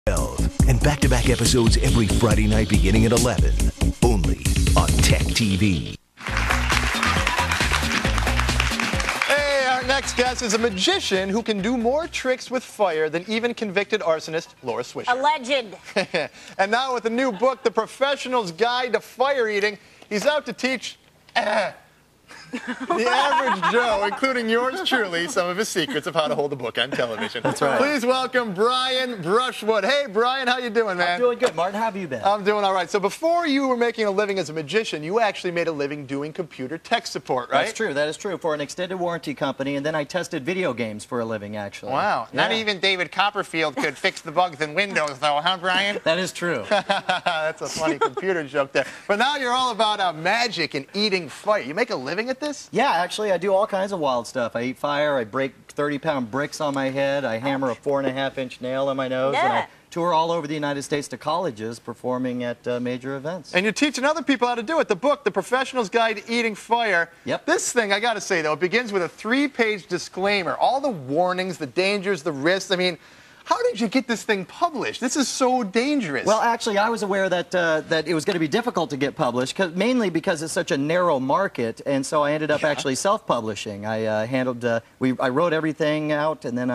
And back-to-back episodes every Friday night beginning at 11. Only on TechTV. Hey, our next guest is a magician who can do more tricks with fire than even convicted arsonist Laura Swisher. A legend. And now with a new book, The Professional's Guide to Fire Eating, he's out to teach the average Joe, including yours truly, some of his secrets of how to hold a book on television. That's right. Please welcome Brian Brushwood. Hey, Brian, how you doing, man? I'm doing good. Martin, how have you been? I'm doing all right. So before you were making a living as a magician, you actually made a living doing computer tech support, right? That's true. That is true. For an extended warranty company, and then I tested video games for a living, actually. Wow. Not even David Copperfield could fix the bugs in Windows, though, huh, Brian? That is true. That's a funny computer joke there. But now you're all about magic and eating fire. You make a living at this? Yeah, actually, I do all kinds of wild stuff. I eat fire. I break 30-pound bricks on my head. I hammer a 4.5-inch nail on my nose. Yeah. And I tour all over the United States to colleges performing at major events. And you're teaching other people how to do it. The book, The Professional's Guide to Eating Fire. Yep. This thing, I got to say, though, it begins with a 3-page disclaimer. All the warnings, the dangers, the risks. I mean, how did you get this thing published? This is so dangerous. Well, actually, I was aware that that it was going to be difficult to get published, mainly because it's such a narrow market, and so I ended up actually self-publishing. I I wrote everything out, and then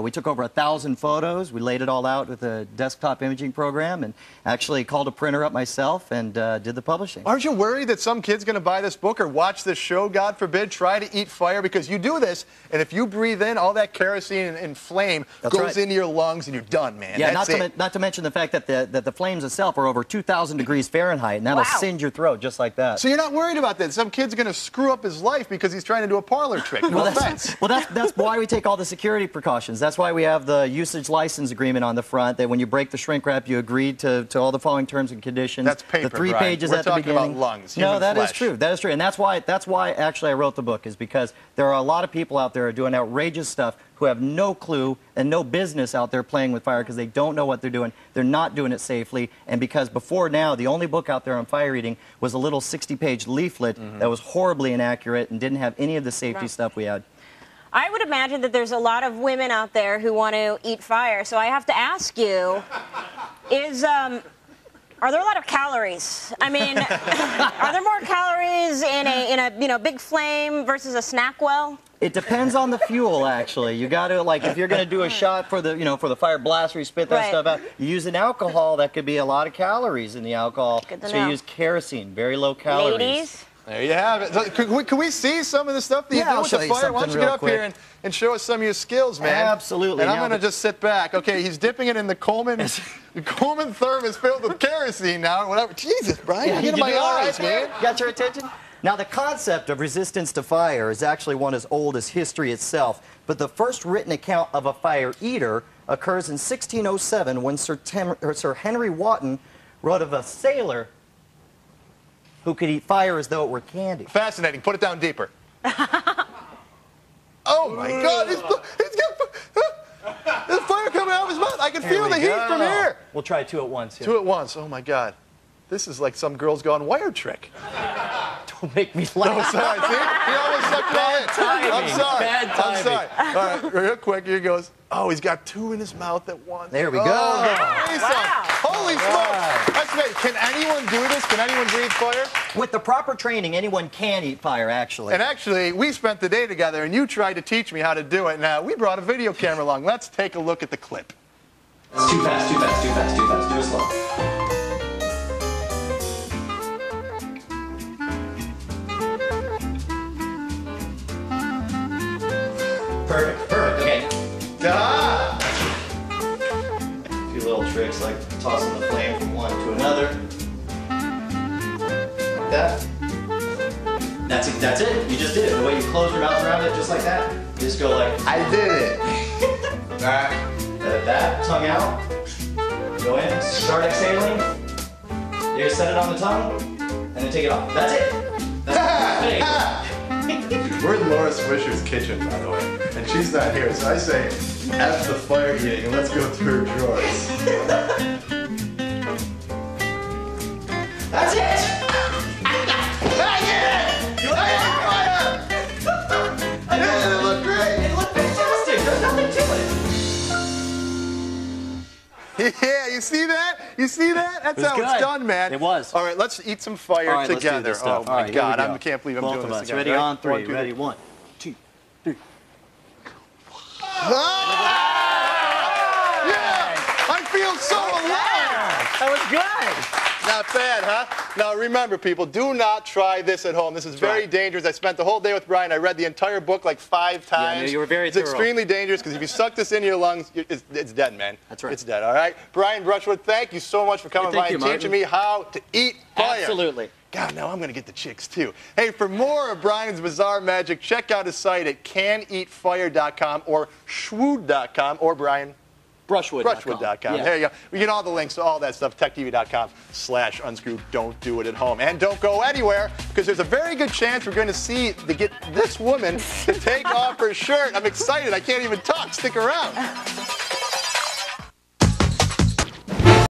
we took over 1,000 photos. We laid it all out with a desktop imaging program, and actually called a printer up myself and did the publishing. Aren't you worried that some kid's going to buy this book or watch this show, God forbid, try to eat fire? Because you do this, and if you breathe in all that kerosene and flame goes into your lungs, and you're done, man. Yeah, That's not to mention the fact that the flames itself are over 2,000 degrees Fahrenheit, and that'll singe your throat just like that. So you're not worried about that? Some kid's going to screw up his life because he's trying to do a parlor trick. No offense. That's why we take all the security precautions. That's why we have the usage license agreement on the front, that when you break the shrink wrap, you agree to all the following terms and conditions. That's paper, the 3 Brian. pages We're at the beginning. talking about lungs, No, human that flesh. is true. That is true. And that's why actually I wrote the book, is because there are a lot of people out there who are doing outrageous stuff who have no clue and no business out there playing with fire because they don't know what they're doing. They're not doing it safely. And because before now, the only book out there on fire eating was a little 60-page leaflet that was horribly inaccurate and didn't have any of the safety stuff we had. I would imagine that there's a lot of women out there who want to eat fire. So I have to ask you, are there a lot of calories? I mean, are there more calories in a big flame versus a snack well? It depends on the fuel, actually. You got to, like, if you're going to do a shot for the, for the fire blast where you spit that stuff out, you use an alcohol, that could be a lot of calories in the alcohol. So you use kerosene, very low calories. Ladies? There you have it. So, can we see some of the stuff that you do with the fire? Why don't you get up here and show us some of your skills, man? Absolutely. And I'm going to just sit back. Okay, he's dipping it in the Coleman. The Coleman thermos filled with kerosene now, or whatever. Jesus, Brian, get in my eyes, man. Got your attention? Now, the concept of resistance to fire is actually one as old as history itself, but the first written account of a fire eater occurs in 1607 when Sir Henry Wotton wrote of a sailor who could eat fire as though it were candy. Fascinating. Put it down deeper. Oh, my God. He's got there's fire coming out of his mouth. I can feel the heat from here. We'll try 2 at once here. 2 at once. Oh, my God. This is like some Girls Gone Wired trick. Don't make me laugh. No, sorry. See? He almost sucked that in. I'm sorry. Bad timing. I'm sorry. All right, real quick. Here he goes. Oh, he's got 2 in his mouth at once. There we go. Holy smokes. That's amazing. Can anyone do this? Can anyone breathe fire? With the proper training, anyone can eat fire, actually. And actually, we spent the day together, and you tried to teach me how to do it. Now, we brought a video camera along. Let's take a look at the clip. It's too fast, too fast, too fast, too fast. Do it slow. Perfect, perfect, okay. Ah! A few little tricks like tossing the flame from one to another. Like that. That's it. You just did it. The way you close your mouth around it, just like that. You just go like, I did it. that, tongue out. Go in, start exhaling. You set it on the tongue, and then take it off. That's it. That's it. We're in Laura Swisher's kitchen, by the way, and she's not here, so I say, F the fire eating, and let's go through her drawers. That's it! It looked great! It looked fantastic! There's nothing to it! Yeah, you see that? You see that? That's how good. it's done, man. It was. All right, let's eat some fire All right, let's do together. this stuff. Oh, All my right, God. here we I go. can't believe I'm Both doing of this us. again. Ready Right? on three. 1, 2, 3. Ready, 1, 2, 3. Yeah! I feel so alive! That was good. Not bad, huh? Now remember, people, do not try this at home. This is very dangerous. I spent the whole day with Brian. I read the entire book like 5 times. Yeah, you were very It's thorough. extremely dangerous because if you suck this into your lungs, it's dead, man. That's right. It's dead, all right? Brian Brushwood, thank you so much for coming by and teaching me how to eat fire. Absolutely. God, now I'm going to get the chicks, too. Hey, for more of Brian's bizarre magic, check out his site at caneatfire.com or shwood.com or Brian. Brushwood.com. Yeah. There you go. We get all the links to all that stuff, techtv.com/unscrewed. Don't do it at home. And don't go anywhere, because there's a very good chance we're going to get this woman to take off her shirt. I'm excited. I can't even talk. Stick around.